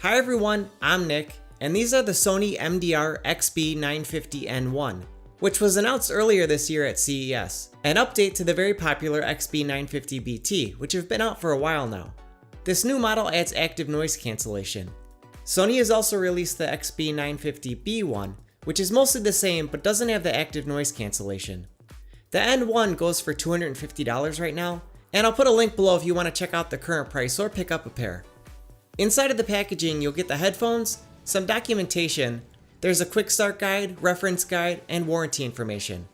Hi everyone, I'm Nick, and these are the Sony MDR-XB950N1, which was announced earlier this year at CES, an update to the very popular XB950BT, which have been out for a while now. This new model adds active noise cancellation. Sony has also released the XB950B1, which is mostly the same but doesn't have the active noise cancellation. The N1 goes for $250 right now, and I'll put a link below if you want to check out the current price or pick up a pair. Inside of the packaging, you'll get the headphones, some documentation, there's a quick start guide, reference guide, and warranty information.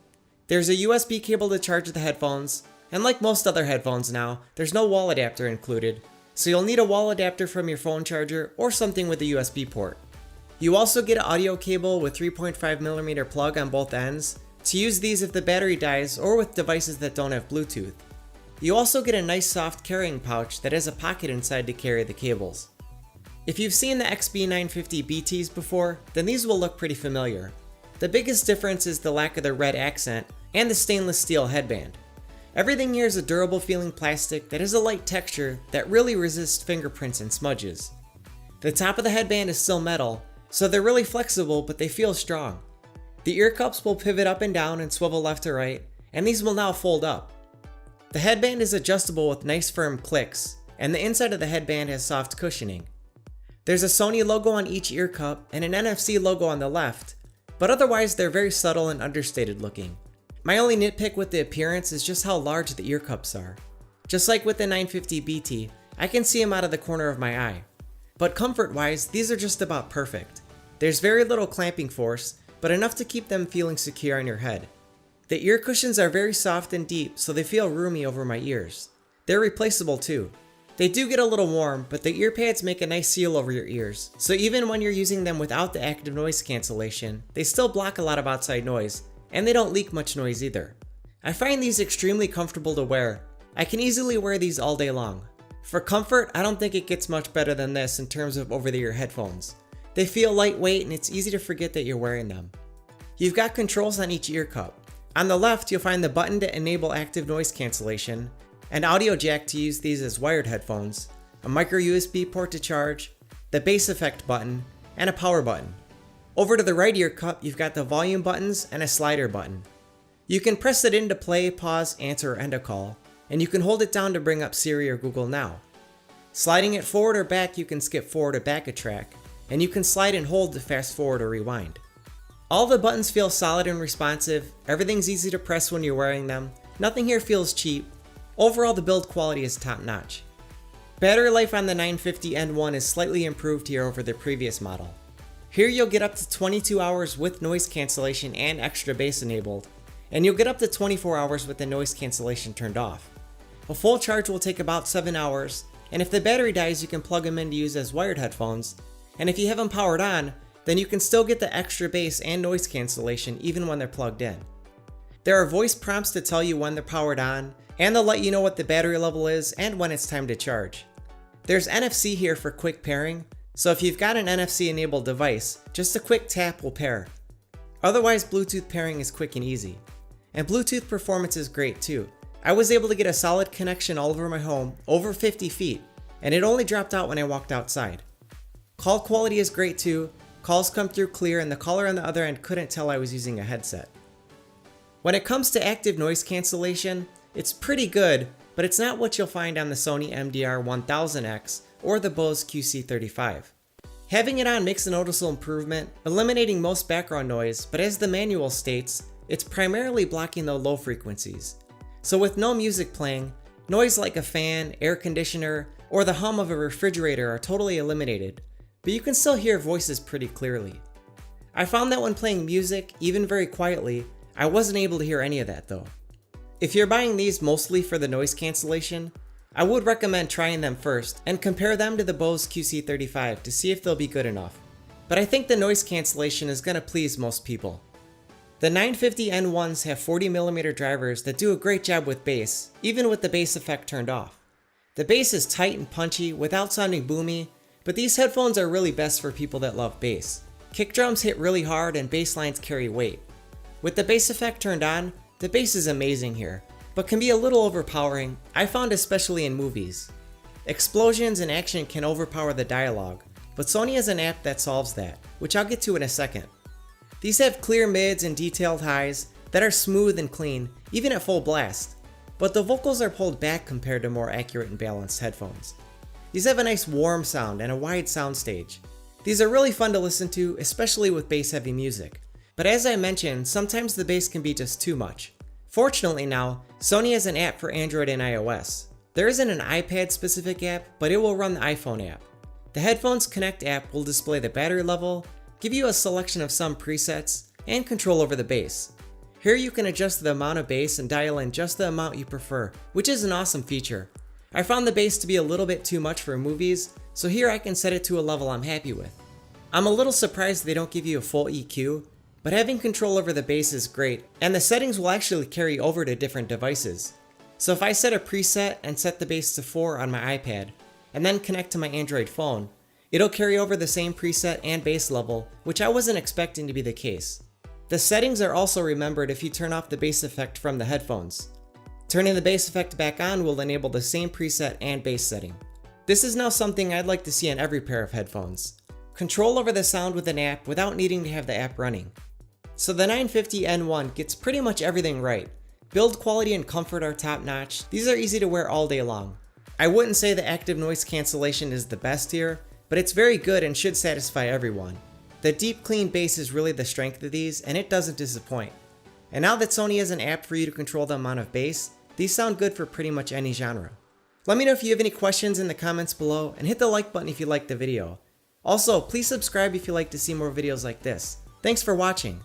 There's a USB cable to charge the headphones, and like most other headphones now, there's no wall adapter included, so you'll need a wall adapter from your phone charger or something with a USB port. You also get an audio cable with 3.5mm plug on both ends to use these if the battery dies or with devices that don't have Bluetooth. You also get a nice soft carrying pouch that has a pocket inside to carry the cables. If you've seen the XB950BTs before, then these will look pretty familiar. The biggest difference is the lack of the red accent and the stainless steel headband. Everything here is a durable feeling plastic that has a light texture that really resists fingerprints and smudges. The top of the headband is still metal, so they're really flexible but they feel strong. The ear cups will pivot up and down and swivel left to right, and these will now fold up. The headband is adjustable with nice firm clicks, and the inside of the headband has soft cushioning. There's a Sony logo on each ear cup and an NFC logo on the left, but otherwise they're very subtle and understated looking. My only nitpick with the appearance is just how large the ear cups are. Just like with the 950BT, I can see them out of the corner of my eye. But comfort-wise, these are just about perfect. There's very little clamping force, but enough to keep them feeling secure on your head. The ear cushions are very soft and deep, so they feel roomy over my ears. They're replaceable too. They do get a little warm, but the ear pads make a nice seal over your ears, so even when you're using them without the active noise cancellation, they still block a lot of outside noise, and they don't leak much noise either. I find these extremely comfortable to wear. I can easily wear these all day long. For comfort, I don't think it gets much better than this in terms of over-the-ear headphones. They feel lightweight and it's easy to forget that you're wearing them. You've got controls on each ear cup. On the left, you'll find the button to enable active noise cancellation, an audio jack to use these as wired headphones, a micro USB port to charge, the bass effect button, and a power button. Over to the right ear cup, you've got the volume buttons and a slider button. You can press it in to play, pause, answer, or end a call, and you can hold it down to bring up Siri or Google Now. Sliding it forward or back, you can skip forward or back a track, and you can slide and hold to fast forward or rewind. All the buttons feel solid and responsive, everything's easy to press when you're wearing them, nothing here feels cheap. Overall, the build quality is top notch. Battery life on the 950N1 is slightly improved here over the previous model. Here you'll get up to 22 hours with noise cancellation and extra bass enabled, and you'll get up to 24 hours with the noise cancellation turned off. A full charge will take about 7 hours, and if the battery dies you can plug them in to use as wired headphones, and if you have them powered on, then you can still get the extra bass and noise cancellation even when they're plugged in. There are voice prompts to tell you when they're powered on, and they'll let you know what the battery level is and when it's time to charge. There's NFC here for quick pairing, so if you've got an NFC enabled device, just a quick tap will pair. Otherwise, Bluetooth pairing is quick and easy. And Bluetooth performance is great too. I was able to get a solid connection all over my home, over 50 feet, and it only dropped out when I walked outside. Call quality is great too. Calls come through clear and the caller on the other end couldn't tell I was using a headset. When it comes to active noise cancellation, it's pretty good, but it's not what you'll find on the Sony MDR-1000X or the Bose QC35. Having it on makes a noticeable improvement, eliminating most background noise, but as the manual states, it's primarily blocking the low frequencies. So with no music playing, noise like a fan, air conditioner, or the hum of a refrigerator are totally eliminated, but you can still hear voices pretty clearly. I found that when playing music, even very quietly, I wasn't able to hear any of that though. If you're buying these mostly for the noise cancellation, I would recommend trying them first and compare them to the Bose QC35 to see if they'll be good enough. But I think the noise cancellation is going to please most people. The 950N1s have 40mm drivers that do a great job with bass, even with the bass effect turned off. The bass is tight and punchy without sounding boomy, but these headphones are really best for people that love bass. Kick drums hit really hard and bass lines carry weight. With the bass effect turned on, the bass is amazing here, but can be a little overpowering, I found especially in movies. Explosions and action can overpower the dialogue, but Sony has an app that solves that, which I'll get to in a second. These have clear mids and detailed highs that are smooth and clean, even at full blast, but the vocals are pulled back compared to more accurate and balanced headphones. These have a nice warm sound and a wide soundstage. These are really fun to listen to, especially with bass-heavy music. But as I mentioned, sometimes the bass can be just too much. Fortunately now, Sony has an app for Android and iOS. There isn't an iPad-specific app, but it will run the iPhone app. The Headphones Connect app will display the battery level, give you a selection of some presets, and control over the bass. Here you can adjust the amount of bass and dial in just the amount you prefer, which is an awesome feature. I found the bass to be a little bit too much for movies, so here I can set it to a level I'm happy with. I'm a little surprised they don't give you a full EQ, but having control over the bass is great, and the settings will actually carry over to different devices. So if I set a preset and set the bass to 4 on my iPad, and then connect to my Android phone, it'll carry over the same preset and bass level, which I wasn't expecting to be the case. The settings are also remembered if you turn off the bass effect from the headphones. Turning the bass effect back on will enable the same preset and bass setting. This is now something I'd like to see on every pair of headphones. Control over the sound with an app without needing to have the app running. So the 950N1 gets pretty much everything right. Build quality and comfort are top notch. These are easy to wear all day long. I wouldn't say the active noise cancellation is the best here, but it's very good and should satisfy everyone. The deep clean bass is really the strength of these, and it doesn't disappoint. And now that Sony has an app for you to control the amount of bass, these sound good for pretty much any genre. Let me know if you have any questions in the comments below, and hit the like button if you liked the video. Also, please subscribe if you like to see more videos like this. Thanks for watching.